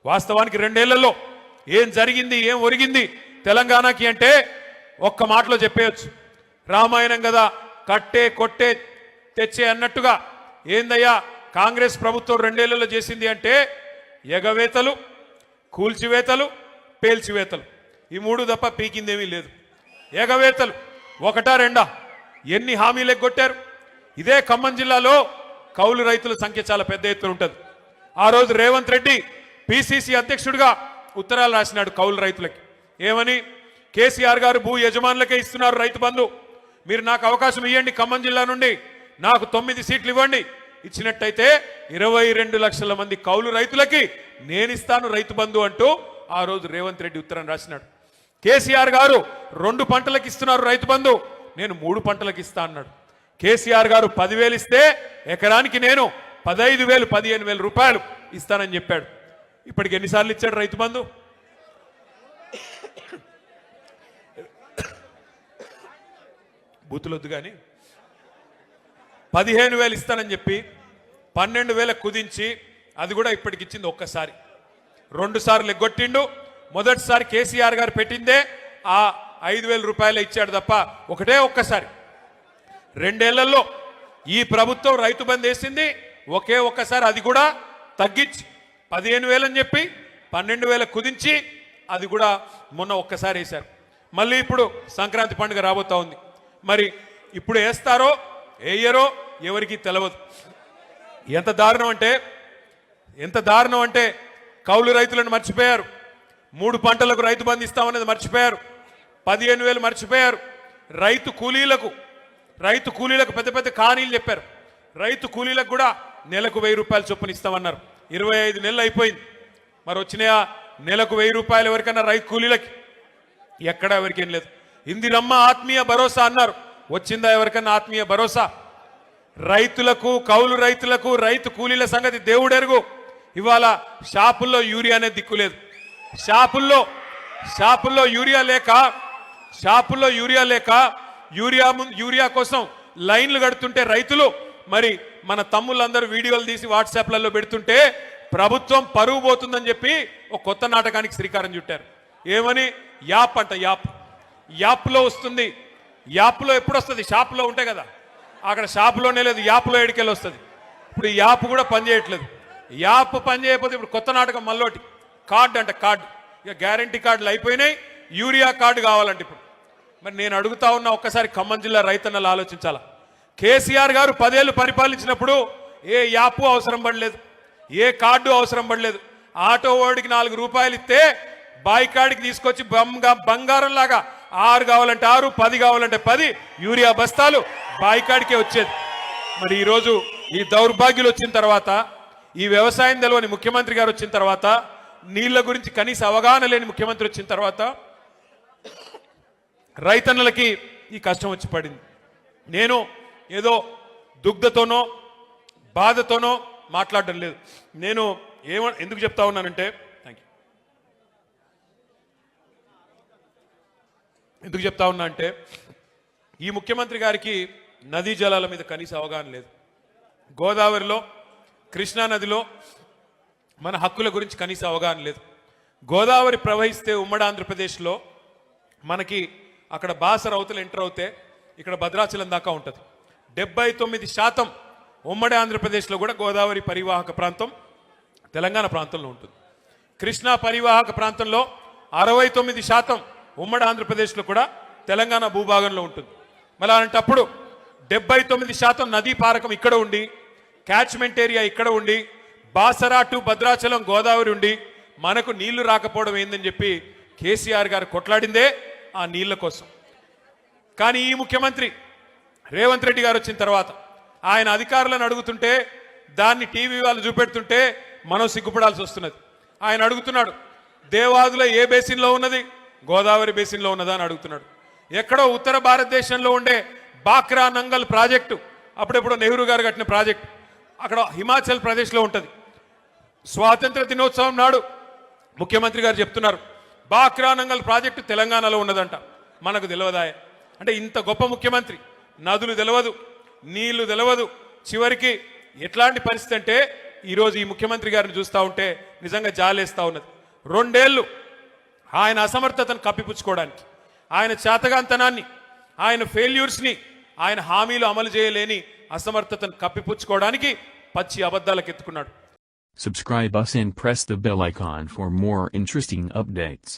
వాస్తవానికి 2 ఏళ్లలో ఏం జరిగింది, ఏం ఒరిగింది తెలంగాణకి అంటే ఒక్క మాటలో చెప్పేయచ్చు. రామాయణం కదా, కట్టే కొట్టే తెచ్చే అన్నట్టుగా ఏందయ్యా కాంగ్రెస్ ప్రభుత్వం 2 ఏళ్లలో చేసింది అంటే ఎగవేతలు, కూల్చివేతలు, పేల్చివేతలు, ఈ 3 తప్ప పీకిందేమీ లేదు. ఎగవేతలు ఒకటా రెండా, ఎన్ని హామీలు ఎగ్గొట్టారు. ఇదే ఖమ్మం జిల్లాలో కౌలు రైతుల సంఖ్య చాలా పెద్ద ఎత్తున ఉంటుంది. ఆ రోజు రేవంత్ రెడ్డి పిసిసి అధ్యక్షుడిగా ఉత్తరాలు రాసినాడు కౌలు రైతులకి. ఏమని? కేసీఆర్ గారు భూ యజమానులకే ఇస్తున్నారు రైతు బంధు, మీరు నాకు అవకాశం ఇవ్వండి, ఖమ్మం జిల్లా నుండి నాకు 9 సీట్లు ఇవ్వండి, ఇచ్చినట్టయితే 22 లక్షల మంది కౌలు రైతులకి నేను ఇస్తాను రైతు బంధు అంటూ ఆ రోజు రేవంత్ రెడ్డి ఉత్తరం రాసినాడు. కేసీఆర్ గారు 2 పంటలకు ఇస్తున్నారు రైతు బంధు, నేను 3 పంటలకు ఇస్తా అన్నాడు. కేసీఆర్ గారు 10,000 ఇస్తే ఎకరానికి నేను 15,000 15,000 రూపాయలు ఇస్తానని చెప్పాడు. ఇప్పటికి ఎన్నిసార్లు ఇచ్చాడు రైతు బంధు? బూతులొద్దు కానీ 15,000 ఇస్తానని చెప్పి 12,000 కుదించి అది కూడా ఇప్పటికి ఇచ్చింది ఒక్కసారి. 2 సార్లు ఎగ్గొట్టిండు. మొదటిసారి కేసీఆర్ గారు పెట్టిందే ఆ 5,000 రూపాయలు ఇచ్చాడు తప్ప ఒక్కసారి. 2 ఏళ్లలో ఈ ప్రభుత్వం రైతు బంధు వేసింది ఒక్కసారి, అది కూడా తగ్గించి 15,000 అని చెప్పి 12,000 కుదించి అది కూడా మొన్న ఒక్కసారి వేశారు. మళ్ళీ ఇప్పుడు సంక్రాంతి పండుగ రాబోతా ఉంది. మరి ఇప్పుడు వేస్తారో వేయరో ఎవరికి తెలియదు. ఎంత దారుణం అంటే కౌలు రైతులను మర్చిపోయారు. 3 పంటలకు రైతు బంధు ఇస్తామనేది మర్చిపోయారు. 15,000 మర్చిపోయారు. రైతు కూలీలకు పెద్ద పెద్ద కానీలు చెప్పారు. రైతు కూలీలకు కూడా నెలకు 1,000 రూపాయలు చొప్పున ఇస్తామన్నారు. 25 నెలలు అయిపోయింది. మరి వచ్చినాయా నెలకు 1,000 రూపాయలు ఎవరికన్నా రైతు కూలీలకి? ఎక్కడా ఎవరికేం లేదు. ఇందిరమ్మ ఆత్మీయ భరోసా అన్నారు, వచ్చిందా ఎవరికన్నా ఆత్మీయ భరోసా? రైతులకు, కౌలు రైతులకు, రైతు కూలీల సంగతి దేవుడెరుగు. ఇవాళ షాపుల్లో యూరియా అనేది దిక్కులేదు. షాపుల్లో యూరియా లేక యూరియా కోసం లైన్లు కడుతుంటే రైతులు, మరి మన తమ్ముళ్ళందరూ వీడియోలు తీసి వాట్సాప్లలో పెడుతుంటే ప్రభుత్వం పరువు పోతుందని చెప్పి ఒక కొత్త నాటకానికి శ్రీకారం చుట్టారు. ఏమని? యాప్ అంట. యాప్లో వస్తుంది. యాప్లో ఎప్పుడు వస్తుంది? షాపులో ఉంటాయి కదా, అక్కడ షాపులోనే లేదు, యాప్లో ఎడికెళ్ళి వస్తుంది. ఇప్పుడు ఈ యాప్ కూడా పనిచేయట్లేదు. యాప్ పనిచేయకపోతే ఇప్పుడు కొత్త నాటకం మళ్ళోటి, కార్డు అంట. కార్డు ఇక గ్యారంటీ కార్డులు అయిపోయినాయి, యూరియా కార్డు కావాలంటే ఇప్పుడు. మరి నేను అడుగుతా ఉన్నా, ఒక్కసారి ఖమ్మం జిల్లా రైతన్నలు ఆలోచించాలా. కేసీఆర్ గారు 10 ఏళ్ళు పరిపాలించినప్పుడు ఏ యాప్ అవసరం పడలేదు, ఏ కార్డు అవసరం పడలేదు. ఆటో వాడికి 4 రూపాయలు ఇస్తే బాయ్ కాడికి తీసుకొచ్చి బంగారం లాగా 6 కావాలంటే 6, 10 కావాలంటే 10 యూరియా బస్తాలు బాయ్ కాడికే వచ్చేది. మరి ఈరోజు ఈ దౌర్భాగ్యులు వచ్చిన తర్వాత, ఈ వ్యవసాయం తెలవని ముఖ్యమంత్రి గారు వచ్చిన తర్వాత, నీళ్ల గురించి కనీస అవగాహన లేని ముఖ్యమంత్రి వచ్చిన తర్వాత రైతన్నలకి ఈ కష్టం వచ్చి పడింది. నేను ఏదో దుగ్ధతోనో బాధతోనో మాట్లాడడం లేదు. నేను ఎందుకు చెప్తా ఉన్నానంటే, ఎందుకు చెప్తా ఉన్నా అంటే, ఈ ముఖ్యమంత్రి గారికి నదీ జలాల మీద కనీస అవగాహన లేదు. గోదావరిలో, కృష్ణా నదిలో మన హక్కుల గురించి కనీస అవగాహన లేదు. గోదావరి ప్రవహిస్తే ఉమ్మడి ఆంధ్రప్రదేశ్లో మనకి అక్కడ బాసర అవతల ఎంటర్ అవుతే ఇక్కడ భద్రాచలం దాకా ఉంటుంది. 79% ఉమ్మడి ఆంధ్రప్రదేశ్లో కూడా గోదావరి పరివాహక ప్రాంతం తెలంగాణ ప్రాంతంలో ఉంటుంది. కృష్ణా పరివాహక ప్రాంతంలో 69% ఉమ్మడి ఆంధ్రప్రదేశ్లో కూడా తెలంగాణ భూభాగంలో ఉంటుంది. మరి అలాంటప్పుడు 79% నదీ పారకం ఇక్కడ ఉండి, క్యాచ్మెంట్ ఏరియా ఇక్కడ ఉండి, బాసరా టు భద్రాచలం గోదావరి ఉండి మనకు నీళ్లు రాకపోవడం ఏందని చెప్పి కేసీఆర్ గారు కొట్లాడిందే ఆ నీళ్ల కోసం. కానీ ఈ ముఖ్యమంత్రి రేవంత్ రెడ్డి గారు వచ్చిన తర్వాత ఆయన అధికారులను అడుగుతుంటే, దాన్ని టీవీ వాళ్ళు చూపెడుతుంటే మనం సిగ్గుపడాల్సి వస్తున్నది. ఆయన అడుగుతున్నాడు, దేవాదుల ఏ బేసిన్లో ఉన్నది? గోదావరి బేసిన్లో ఉన్నదా అని అడుగుతున్నాడు. ఎక్కడో ఉత్తర భారతదేశంలో ఉండే బాక్రా నంగల్ ప్రాజెక్టు, అప్పుడెప్పుడు నెహ్రూ గారు కట్టిన ప్రాజెక్టు, అక్కడ హిమాచల్ ప్రదేశ్లో ఉంటుంది. స్వాతంత్ర దినోత్సవం నాడు ముఖ్యమంత్రి గారు చెప్తున్నారు, బాక్రా నంగల్ ప్రాజెక్టు తెలంగాణలో ఉన్నదంట. మనకు తెలియదాయే. అంటే ఇంత గొప్ప ముఖ్యమంత్రి, నదులు తెలియదు, నీళ్లు తెలియదు. చివరికి ఎట్లాంటి పరిస్థితి అంటే ఈరోజు ఈ ముఖ్యమంత్రి గారిని చూస్తూ ఉంటే నిజంగా జాలేస్తా ఉన్నది. 2 ఏళ్లు ఆయన అసమర్థతను కప్పిపుచ్చుకోవడానికి, ఆయన చేతగాంతనాన్ని, ఆయన ఫెయిల్యూర్స్ని, ఆయన హామీలు అమలు చేయలేని అసమర్థతను కప్పిపుచ్చుకోవడానికి పచ్చి అబద్ధాలకు ఎత్తుకున్నాడు. Subscribe us and press the bell icon for more interesting updates.